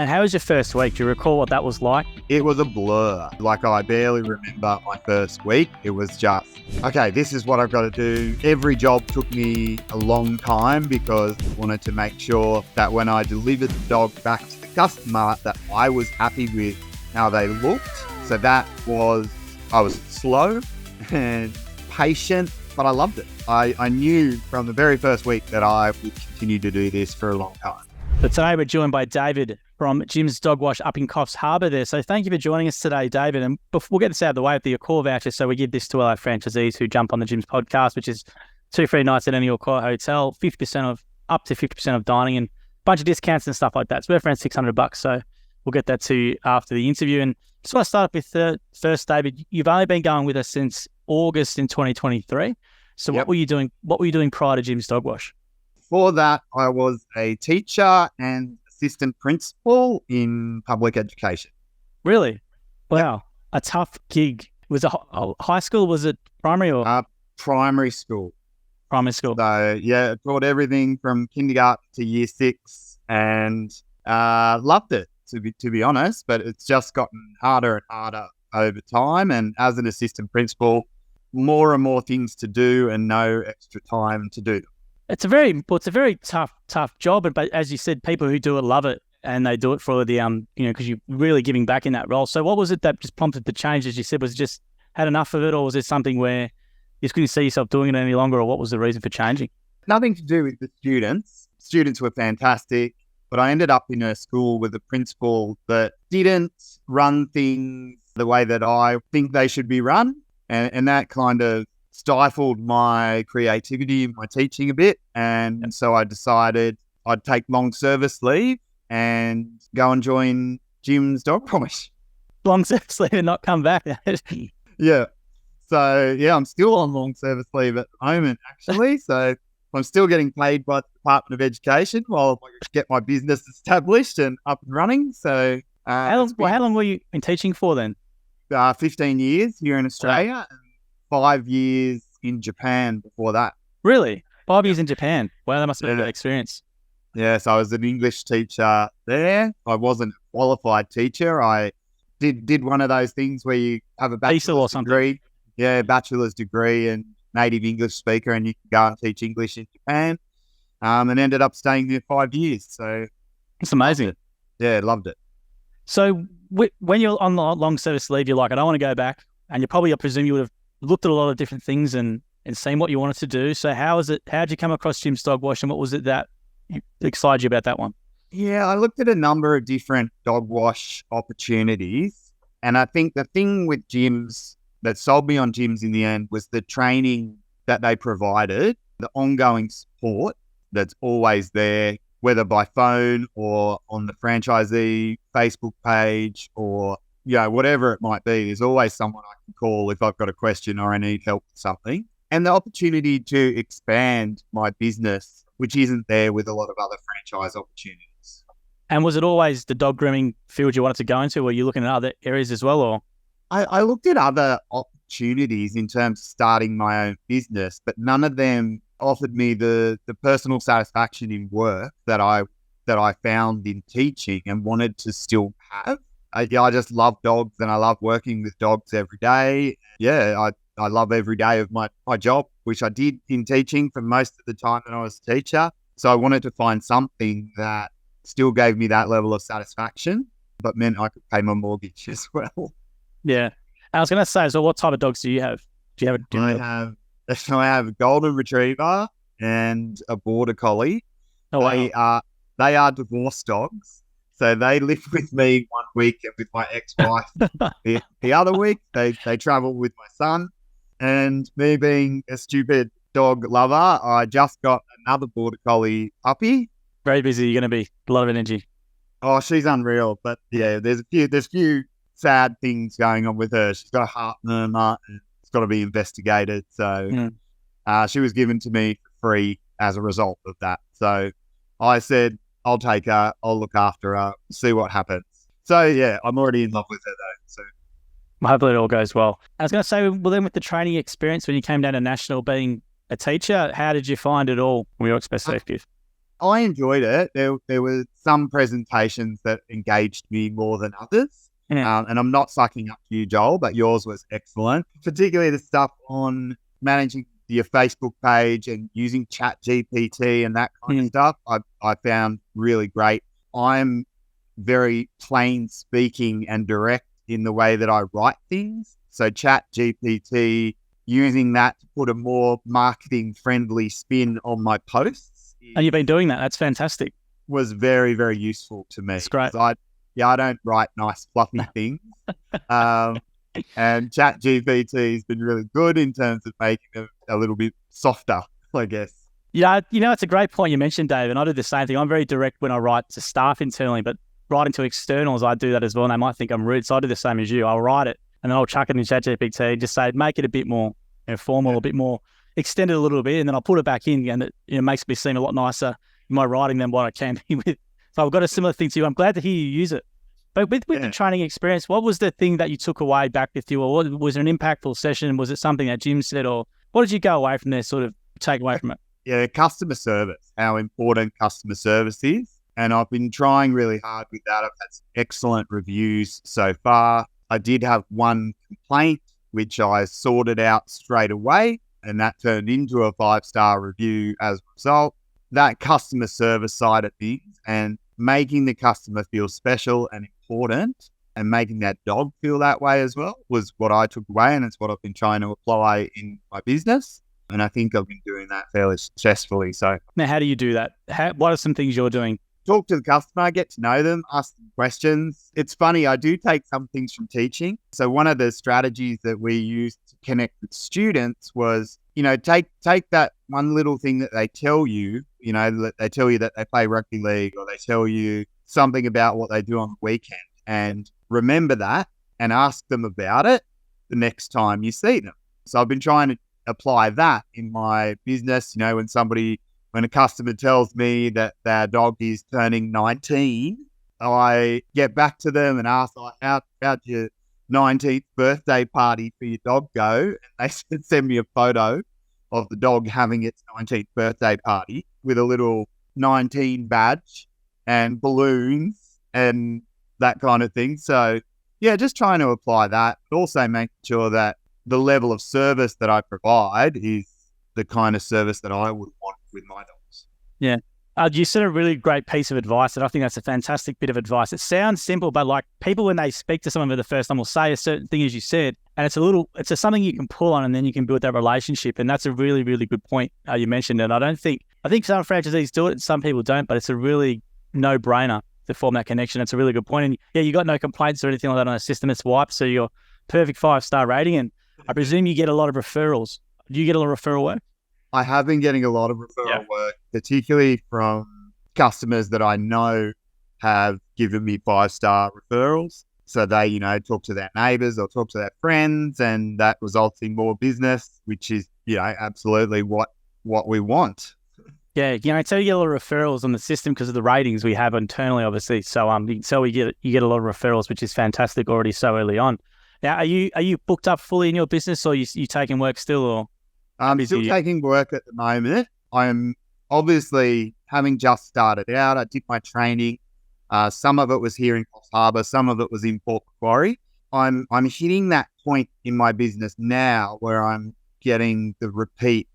And how was your first week? Do you recall what that was like? It was a blur. Like, I barely remember my first week. It was just, okay, this is what I've got to do. Every job took me a long time because I wanted to make sure that when I delivered the dog back to the customer, that I was happy with how they looked. So I was slow and patient, but I loved it. I knew from the very first week that I would continue to do this for a long time. So today we're joined by David from Jim's Dog Wash up in Coffs Harbour there. So thank you for joining us today, David. And we'll get this out of the way with the Accor voucher. So we give this to all our franchisees who jump on the Jim's podcast, which is 2 free nights at any Accor hotel, up to 50% of dining and a bunch of discounts and stuff like that. It's worth around $600. So we'll get that to you after the interview. And just want to start off with first, David, you've only been going with us since August in 2023. So Yep. What were you doing prior to Jim's Dog Wash? Before that, I was a teacher and assistant principal in public education. Really? Wow. A tough gig. Was it high school? Was it primary or? Primary school. Primary school. So, yeah, taught everything from kindergarten to year 6 and loved it, to be honest, but it's just gotten harder and harder over time. And as an assistant principal, more and more things to do and no extra time to do them. It's a very tough job, but as you said, people who do it love it, and they do it for the because you're really giving back in that role. So, what was it that just prompted the change? As you said, was it just had enough of it, or was it something where you just couldn't see yourself doing it any longer, or what was the reason for changing? Nothing to do with the students. Students were fantastic, but I ended up in a school with a principal that didn't run things the way that I think they should be run, and that kind of stifled my creativity in my teaching a bit. And so I decided I'd take long service leave and go and join Jim's Dog Wash. Long service leave and not come back. Yeah. So, yeah, I'm still on long service leave at the moment, actually. So I'm still getting paid by the Department of Education while I get my business established and up and running. So how long were you in teaching for then? 15 years here in Australia. And 5 years in Japan before that. Really? 5 years in Japan? Wow, that must have been a good experience. Yes, I was an English teacher there. I wasn't a qualified teacher. I did one of those things where you have a bachelor's degree. Yeah, bachelor's degree and native English speaker, and you can go and teach English in Japan. And ended up staying there 5 years. So it's amazing. Yeah, loved it. So when you're on the long service leave, you're like, I don't want to go back. And I presume you would have looked at a lot of different things and seen what you wanted to do. So how did you come across Jim's Dog Wash, and what was it that excited you about that one? Yeah, I looked at a number of different dog wash opportunities. And I think the thing with Jim's that sold me on Jim's in the end was the training that they provided, the ongoing support that's always there, whether by phone or on the franchisee Facebook page or whatever it might be. There's always someone I can call if I've got a question or I need help with something. And the opportunity to expand my business, which isn't there with a lot of other franchise opportunities. And was it always the dog grooming field you wanted to go into? Or were you looking at other areas as well? Or I looked at other opportunities in terms of starting my own business, but none of them offered me the personal satisfaction in work that I found in teaching and wanted to still have. I just love dogs and I love working with dogs every day. Yeah, I love every day of my job, which I did in teaching for most of the time that I was a teacher. So I wanted to find something that still gave me that level of satisfaction, but meant I could pay my mortgage as well. Yeah. I was going to say, so what type of dogs do you have? I have a golden retriever and a border collie. Oh, wow. They are divorce dogs. So they live with me one week and with my ex-wife the other week. They travel with my son. And me being a stupid dog lover, I just got another border collie puppy. Very busy. You're going to be a lot of energy. Oh, she's unreal. But yeah, there's a few sad things going on with her. She's got a heart murmur and it's got to be investigated. So she was given to me for free as a result of that. So I said, I'll take her, I'll look after her, see what happens. So, yeah, I'm already in love with her, though. So hopefully it all goes well. I was going to say, well, then with the training experience, when you came down to National being a teacher, how did you find it all from your perspective? I enjoyed it. There were some presentations that engaged me more than others. Yeah. And I'm not sucking up to you, Joel, but yours was excellent, particularly the stuff on managing your Facebook page and using Chat GPT and that kind of stuff. I found really great. I'm very plain speaking and direct in the way that I write things. So Chat GPT, using that to put a more marketing friendly spin on my posts. And you've been doing that. That's fantastic. Was very, very useful to me. It's great. I don't write nice, fluffy things. And Chat GPT has been really good in terms of making them a little bit softer, I guess. Yeah, it's a great point you mentioned, Dave, and I do the same thing. I'm very direct when I write to staff internally, but writing to externals, I do that as well, and they might think I'm rude, so I do the same as you. I'll write it, and then I'll chuck it in ChatGPT and just say, make it a bit more formal, a bit more extended a little bit, and then I'll put it back in, and it makes me seem a lot nicer in my writing than what I can be with. So I've got a similar thing to you. I'm glad to hear you use it. But with the training experience, what was the thing that you took away back with you? Or was it an impactful session? Was it something that Jim said? Or what did you go away from there, sort of take away from it? Yeah, customer service, how important customer service is. And I've been trying really hard with that. I've had some excellent reviews so far. I did have one complaint, which I sorted out straight away. And that turned into a 5-star review as a result. That customer service side of things and making the customer feel special and important and making that dog feel that way as well was what I took away, and it's what I've been trying to apply in my business. And I think I've been doing that fairly successfully. So now, how do you do that? What are some things you're doing? Talk to the customer, get to know them, ask them questions. It's funny, I do take some things from teaching. So one of the strategies that we used to connect with students was, take that one little thing that they tell you, they tell you that they play rugby league, or they tell you something about what they do on the weekend, and remember that and ask them about it the next time you see them. So I've been trying to apply that in my business. When a customer tells me that their dog is turning 19, I get back to them and ask, how'd your 19th birthday party for your dog go? And they send me a photo of the dog having its 19th birthday party with a little 19 badge and balloons and that kind of thing. So, yeah, just trying to apply that, but also making sure that the level of service that I provide is the kind of service that I would want with my dogs. Yeah. You said a really great piece of advice, and I think that's a fantastic bit of advice. It sounds simple, but like people, when they speak to someone for the first time, will say a certain thing, as you said, and it's something you can pull on, and then you can build that relationship. And that's a really, really good point you mentioned. And I think some franchisees do it, and some people don't, but it's a really no-brainer to form that connection. It's a really good point. And yeah, you got no complaints or anything like that on the system. It's wiped, so you're perfect 5-star rating. And I presume you get a lot of referrals. Do you get a lot of referral work? I have been getting a lot of referral work, particularly from customers that I know have given me 5-star referrals. So they, talk to their neighbours or talk to their friends, and that results in more business, which is, absolutely what we want. Yeah, I tell you get a lot of referrals on the system because of the ratings we have internally, obviously. So you can tell you get a lot of referrals, which is fantastic already so early on. Now, are you booked up fully in your business, or you taking work still, or? I'm still taking work at the moment. I'm obviously, having just started out, I did my training. Some of it was here in Coffs Harbour, some of it was in Port Macquarie. I'm hitting that point in my business now where I'm getting the repeat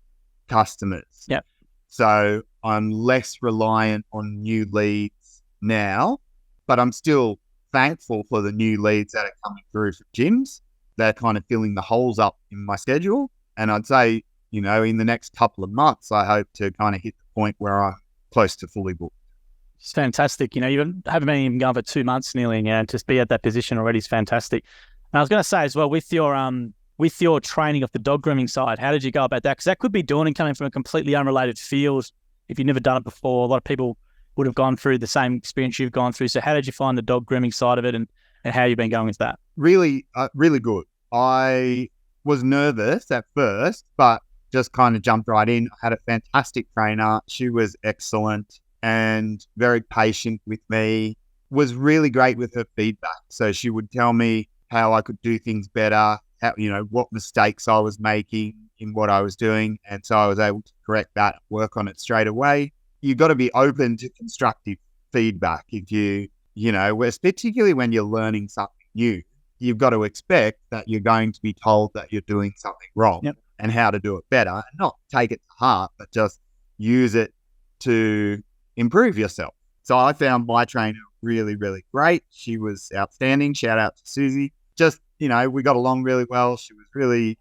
customers. Yep. So I'm less reliant on new leads now, but I'm still thankful for the new leads that are coming through from gyms. They're kind of filling the holes up in my schedule. And I'd say, in the next couple of months, I hope to kind of hit the point where I'm close to fully booked. It's fantastic. You haven't been even going for 2 months nearly, and just be at that position already is fantastic. And I was going to say as well, with your training of the dog grooming side, how did you go about that? Because that could be daunting coming from a completely unrelated field. If you've never done it before, a lot of people would have gone through the same experience you've gone through. So how did you find the dog grooming side of it, and how you've been going with that? Really, really good. I was nervous at first, but just kind of jumped right in. I had a fantastic trainer. She was excellent and very patient with me, was really great with her feedback. So she would tell me how I could do things better, what mistakes I was making in what I was doing. And so I was able to correct that, work on it straight away. you've got to be open to constructive feedback. If particularly when you're learning something new, you've got to expect that you're going to be told that you're doing something wrong and how to do it better, and not take it to heart, but just use it to improve yourself. So I found my trainer really, really great. She was outstanding. Shout out to Susie. Just, we got along really well. She was really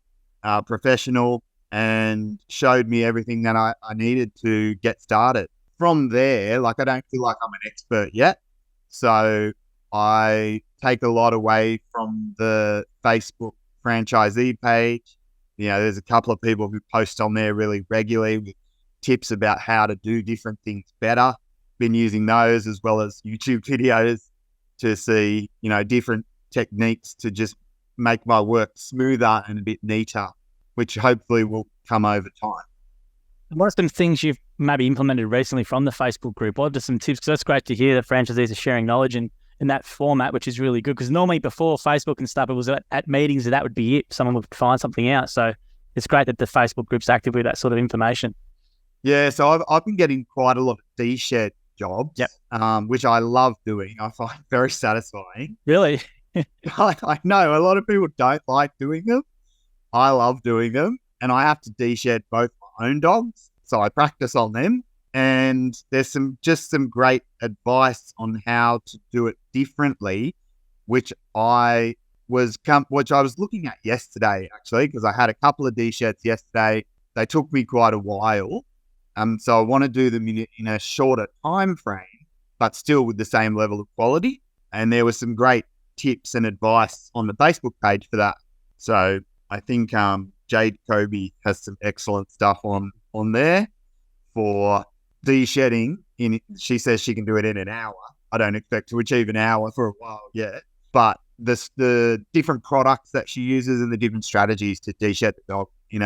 professional and showed me everything that I needed to get started. From there, I don't feel like I'm an expert yet. So I take a lot away from the Facebook franchisee page. There's a couple of people who post on there really regularly with tips about how to do different things better. Been using those as well as YouTube videos to see, different techniques to just make my work smoother and a bit neater, which hopefully will come over time. What are some things you've maybe implemented recently from the Facebook group? What are some tips? Because that's great to hear that franchisees are sharing knowledge in that format, which is really good. Because normally before Facebook and stuff, it was at meetings and that would be it. Someone would find something out. So it's great that the Facebook group's active with that sort of information. Yeah, so I've been getting quite a lot of D-shed jobs, which I love doing. I find very satisfying. Really? I know a lot of people don't like doing them. I love doing them, and I have to D-shed both my own dogs, so I practice on them. And there's some great advice on how to do it differently, which I was looking at yesterday actually, because I had a couple of D-sheds yesterday. They took me quite a while. So I want to do them in a shorter time frame, but still with the same level of quality. And there were some great tips and advice on the Facebook page for that. So I think Jade Kobe has some excellent stuff on there for de-shedding. She says she can do it in an hour. I don't expect to achieve an hour for a while yet, but the different products that she uses and the different strategies to de-shed the dog in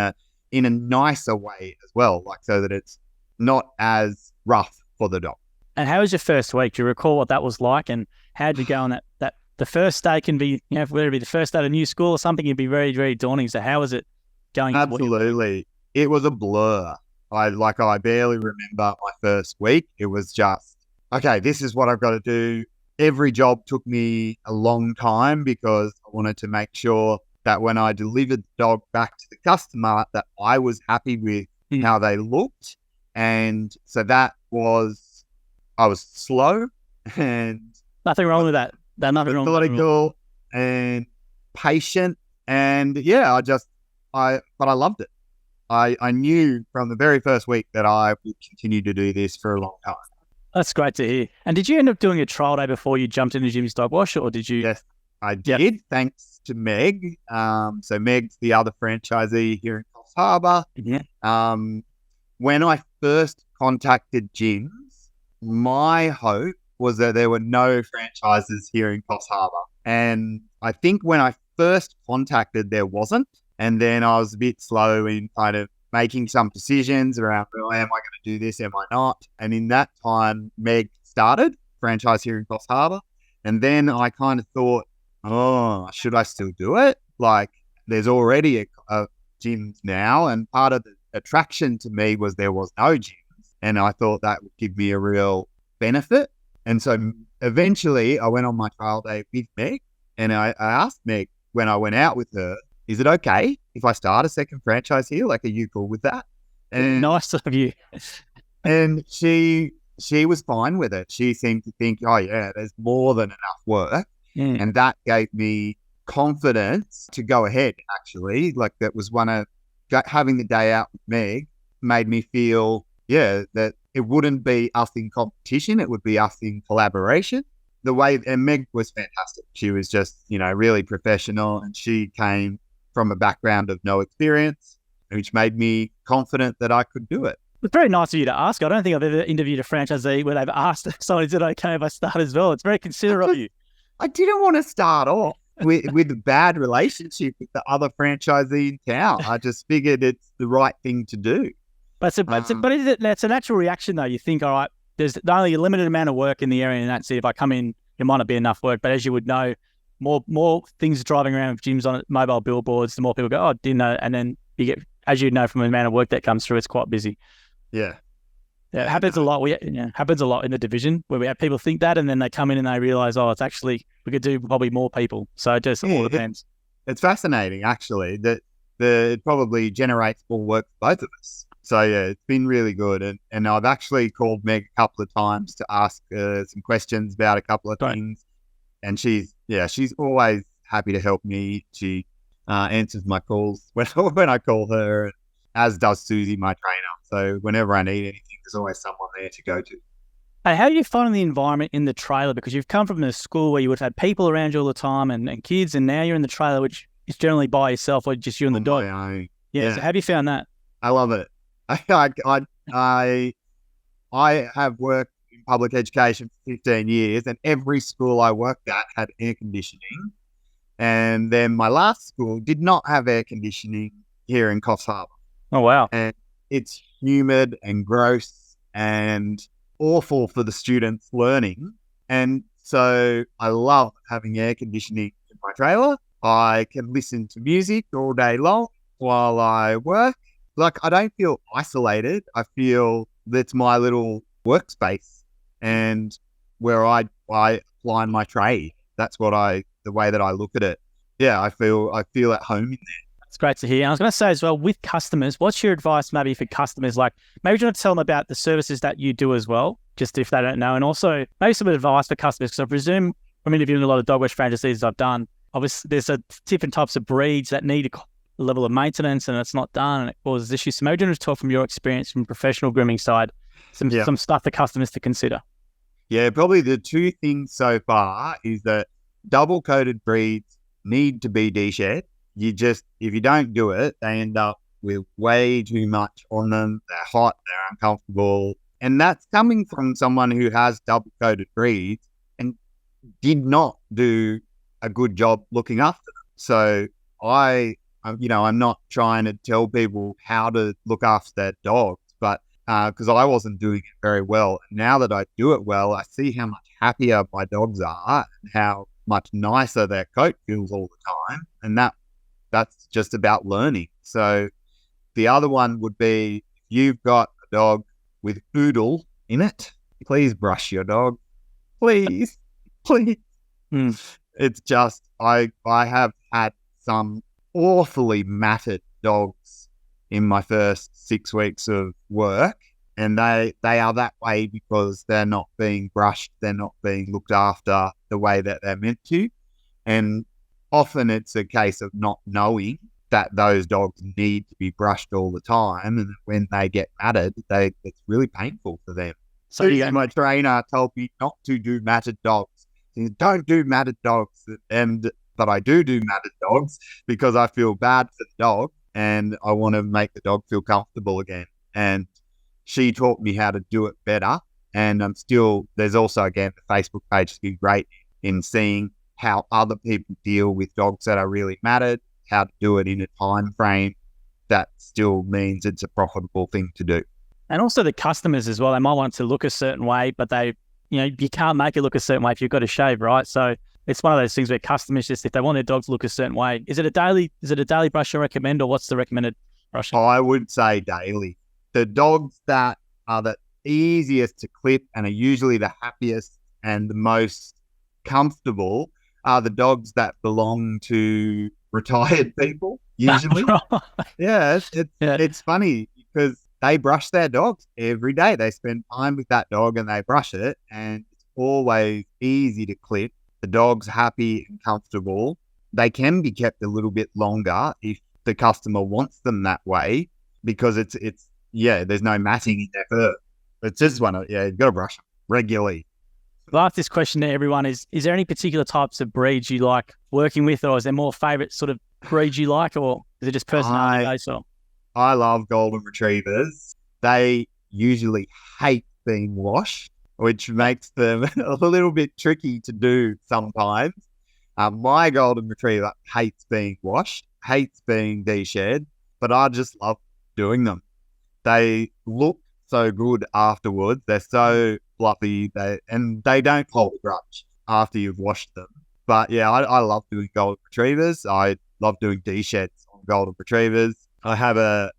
a nicer way as well, so that it's not as rough for the dog. And how was your first week? Do you recall what that was like, and how did you go on that the first day can be, whether it be the first day at a new school or something, it'd be very, very daunting. So how was it going? Absolutely. It was a blur. I barely remember my first week. It was just, okay, this is what I've got to do. Every job took me a long time because I wanted to make sure that when I delivered the dog back to the customer, that I was happy with how they looked. And so I was slow and nothing wrong with that. Nothing wrong with that. And patient. And yeah, but I loved it. I knew from the very first week that I would continue to do this for a long time. That's great to hear. And did you end up doing a trial day before you jumped into Jim's Dog Wash, or did you? Yes, I did. Thanks to Meg. So Meg's the other franchisee here in Coffs Harbour. Yeah. When I first contacted Jim's, my hope was that there were no franchises here in Coffs Harbour. And I think when I first contacted, there wasn't. And then I was a bit slow in kind of making some decisions around, well, am I going to do this? Am I not? And in that time, Meg started franchise here in Coffs Harbour. And then I kind of thought, oh, should I still do it? There's already a gym now. And part of the attraction to me was there was no gyms. And I thought that would give me a real benefit. And so eventually I went on my trial day with Meg, and I asked Meg when I went out with her, is it okay if I start a second franchise here? Are you cool with that? And nice of you. And she was fine with it. She seemed to think, oh yeah, there's more than enough work. And that gave me confidence to go ahead, actually. That was having the day out with Meg made me feel, that it wouldn't be us in competition. It would be us in collaboration. And Meg was fantastic. She was just, really professional, and she came from a background of no experience, which made me confident that I could do it. It's very nice of you to ask. I don't think I've ever interviewed a franchisee where they've asked someone, is it okay if I start as well? It's very considerate of you. I didn't want to start off with a bad relationship with the other franchisee in town. I just figured it's the right thing to do. But it's a natural reaction, though. You think, all right, there's only a limited amount of work in the area, and that's it. If I come in, it might not be enough work. But as you would know, more things driving around with gyms on mobile billboards, the more people go, oh, didn't know. And then you get, as you know, from the amount of work that comes through, it's quite busy. Yeah. Yeah, it happens a lot. Happens a lot in the division where we have people think that, and then they come in and they realize, oh, it's actually we could do probably more people. So it just all depends. It's fascinating, actually, that it probably generates more work for both of us. So yeah, it's been really good, and I've actually called Meg a couple of times to ask some questions about a couple of things, and she's always happy to help me. She answers my calls when I call her, as does Susie, my trainer. So whenever I need anything, there's always someone there to go to. Hey, how are you finding the environment in the trailer? Because you've come from a school where you would have had people around you all the time and kids, and now you're in the trailer, which is generally by yourself or just you and the dog. Yeah. So how have you found that? I love it. I have worked in public education for 15 years, and every school I worked at had air conditioning. And then my last school did not have air conditioning here in Coffs Harbour. Oh, wow. And it's humid and gross and awful for the students learning. And so I love having air conditioning in my trailer. I can listen to music all day long while I work. Like, I don't feel isolated. I feel that's my little workspace and where I apply my trade. That's the way that I look at it. Yeah, I feel at home in there. It's great to hear. And I was going to say as well, with customers, what's your advice maybe for customers? Like, maybe you want to tell them about the services that you do as well, just if they don't know. And also maybe some advice for customers, because I presume from interviewing a lot of dog wash franchisees I've done, obviously there's different types of breeds that need a level of maintenance and it's not done and it causes issues. So maybe you want to talk from your experience from professional grooming side, some stuff for customers to consider. Yeah, probably the two things so far is that double-coated breeds need to be de-shed. If you don't do it, they end up with way too much on them. They're hot, they're uncomfortable. And that's coming from someone who has double-coated breeds and did not do a good job looking after them. So I'm not trying to tell people how to look after their dogs, but because I wasn't doing it very well. Now that I do it well, I see how much happier my dogs are and how much nicer their coat feels all the time. And that's just about learning. So the other one would be, if you've got a dog with Poodle in it, please brush your dog. Please. It's just, I have had some awfully matted dogs in my first 6 weeks of work, and they are that way because they're not being brushed, they're not being looked after the way that they're meant to. And often it's a case of not knowing that those dogs need to be brushed all the time, and when they get matted, it's really painful for them. So my trainer told me not to do matted dogs. He said, don't do matted dogs, but I do matted dogs because I feel bad for the dog and I want to make the dog feel comfortable again. And she taught me how to do it better. And there's also, again, the Facebook page has been great in seeing how other people deal with dogs that are really matted, how to do it in a time frame that still means it's a profitable thing to do. And also the customers as well, they might want it to look a certain way, but you can't make it look a certain way if you've got to shave, right? So it's one of those things where customers just, if they want their dogs to look a certain way, is it a daily brush you recommend, or what's the recommended brushing? I would say daily. The dogs that are the easiest to clip and are usually the happiest and the most comfortable are the dogs that belong to retired people, usually. Yeah, it's funny because they brush their dogs every day. They spend time with that dog and they brush it, and it's always easy to clip. The dog's happy and comfortable. They can be kept a little bit longer if the customer wants them that way, because there's no matting in their fur. It's just you've got to brush them regularly. I'll ask this question to everyone: is there any particular types of breeds you like working with, or is there more favourite sort of breeds you like, or is it just personality based? I love golden retrievers. They usually hate being washed, which makes them a little bit tricky to do sometimes. My golden retriever hates being washed, hates being de-shed, but I just love doing them. They look so good afterwards. They're so fluffy, they don't hold a grudge after you've washed them. But yeah, I love doing golden retrievers. I love doing de-sheds on golden retrievers. I have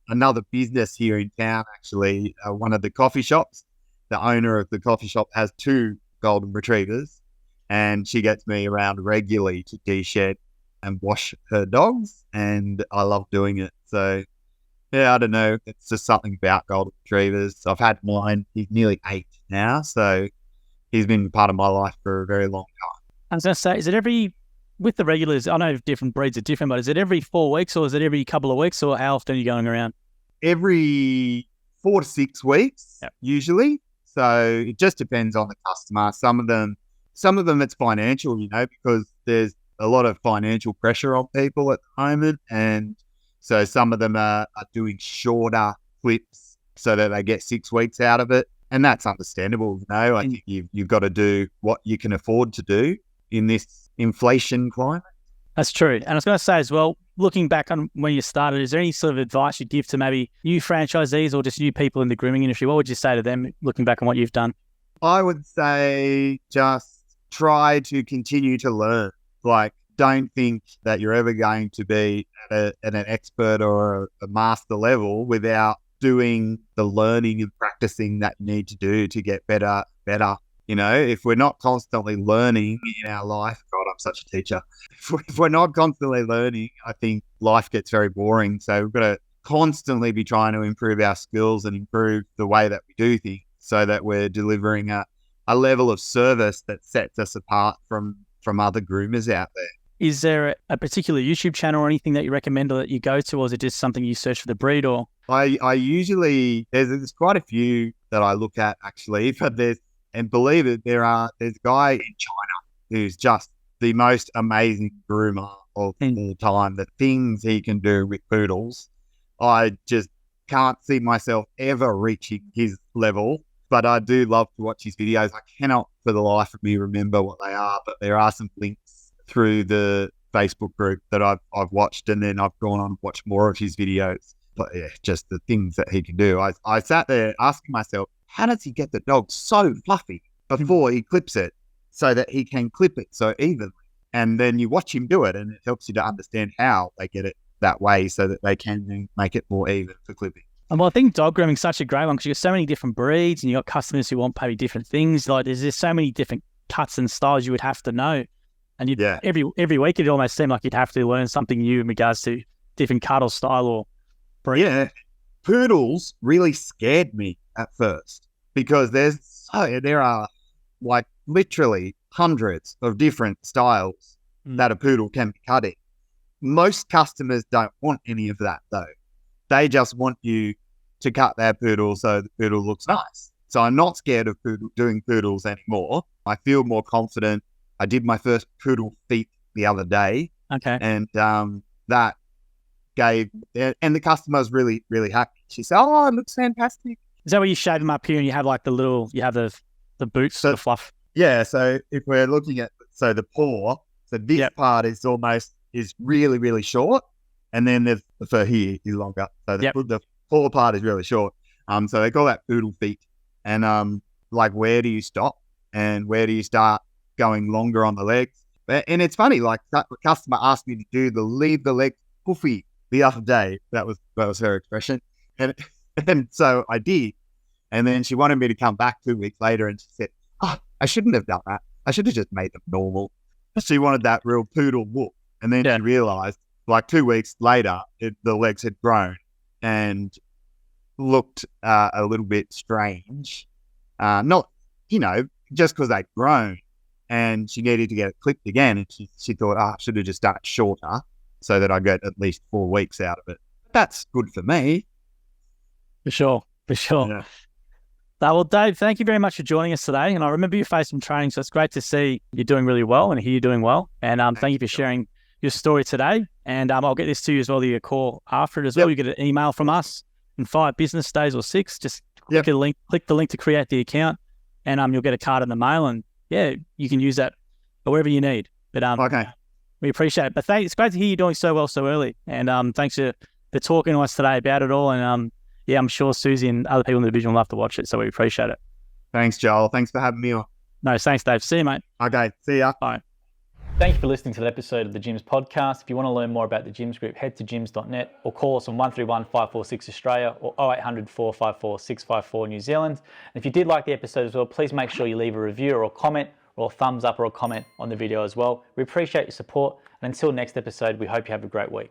another business here in town, actually, one of the coffee shops. The owner of the coffee shop has 2 golden retrievers, and she gets me around regularly to de-shed and wash her dogs, and I love doing it. So, yeah, I don't know. It's just something about golden retrievers. I've had mine. He's nearly 8 now, so he's been part of my life for a very long time. I was going to say, is it with the regulars, I know different breeds are different, but is it every 4 weeks or is it every couple of weeks, or how often are you going around? Every 4 to 6 weeks, usually. So it just depends on the customer. Some of them it's financial, because there's a lot of financial pressure on people at the moment. And so some of them are doing shorter clips so that they get 6 weeks out of it. And that's understandable, I think you've got to do what you can afford to do in this inflation climate. That's true. And I was going to say as well, looking back on when you started, is there any sort of advice you'd give to maybe new franchisees or just new people in the grooming industry? What would you say to them looking back on what you've done? I would say just try to continue to learn. Like, don't think that you're ever going to be at an expert or a master level without doing the learning and practicing that you need to do to get better. If we're not constantly learning in our life, God, I'm such a teacher. If we're not constantly learning, I think life gets very boring. So we've got to constantly be trying to improve our skills and improve the way that we do things so that we're delivering a level of service that sets us apart from other groomers out there. Is there a particular YouTube channel or anything that you recommend or that you go to, or is it just something you search for the breed? Or I usually, there's quite a few that I look at actually, but and believe it, there's a guy in China who's just the most amazing groomer of all time. The things he can do with poodles, I just can't see myself ever reaching his level, but I do love to watch his videos. I cannot for the life of me remember what they are, but there are some links through the Facebook group that I've watched, and then I've gone on and watched more of his videos. But yeah, just the things that he can do. I sat there asking myself, how does he get the dog so fluffy before he clips it so that he can clip it so evenly? And then you watch him do it, and it helps you to understand how they get it that way so that they can make it more even for clipping. And well, I think dog grooming is such a great one because you've got so many different breeds and you've got customers who want maybe different things. Like there's just so many different cuts and styles you would have to know. And every week it almost seemed like you'd have to learn something new in regards to different cut or style or breed. Yeah. Poodles really scared me at first because there are like literally hundreds of different styles that a poodle can be cut in. Most customers don't want any of that though. They just want you to cut their poodle so the poodle looks nice. So I'm not scared of doing poodles anymore. I feel more confident. I did my first poodle feet the other day. Okay. And that gave, and the customer was really, really happy. She said, "Oh, it looks fantastic." Is that where you shave them up here and you have like you have the boots, the fluff? Yeah. So if we're looking at, the paw, so this part is really, really short. And then there's the fur here is longer. So the paw part is really short. So they call that poodle feet. And like, where do you stop and where do you start going longer on the legs? And it's funny, like the customer asked me to leave the leg puffy the other day. That was her expression. And so I did. And then she wanted me to come back 2 weeks later and she said, "Oh, I shouldn't have done that. I should have just made them normal." She wanted that real poodle look. And then she realized like 2 weeks later, the legs had grown and looked a little bit strange. Not, just because they'd grown, and she needed to get it clipped again. And she thought, I should have just done it shorter so that I get at least 4 weeks out of it. That's good for me. For sure. Yeah. Well, Dave, thank you very much for joining us today. And I remember you faced some training, so it's great to see you're doing really well and hear you're doing well. And thank you for sharing your story today. And I'll get this to you as well, your call after it as well. You get an email from us in 5 business days or 6. Just click the link to create the account, and you'll get a card in the mail. And you can use that wherever you need. But okay, we appreciate it. But it's great to hear you doing so well so early. And thanks for talking to us today about it all. And I'm sure Susie and other people in the division will love to watch it. So we appreciate it. Thanks, Joel. Thanks for having me on. No, thanks, Dave. See you, mate. Okay, see ya. Bye. Thank you for listening to the episode of the Gyms podcast. If you want to learn more about the Gyms Group, head to gyms.net or call us on 131 546 Australia or 0800 454 654 New Zealand. And if you did like the episode as well, please make sure you leave a review or a comment or a thumbs up or a comment on the video as well. We appreciate your support. And until next episode, we hope you have a great week.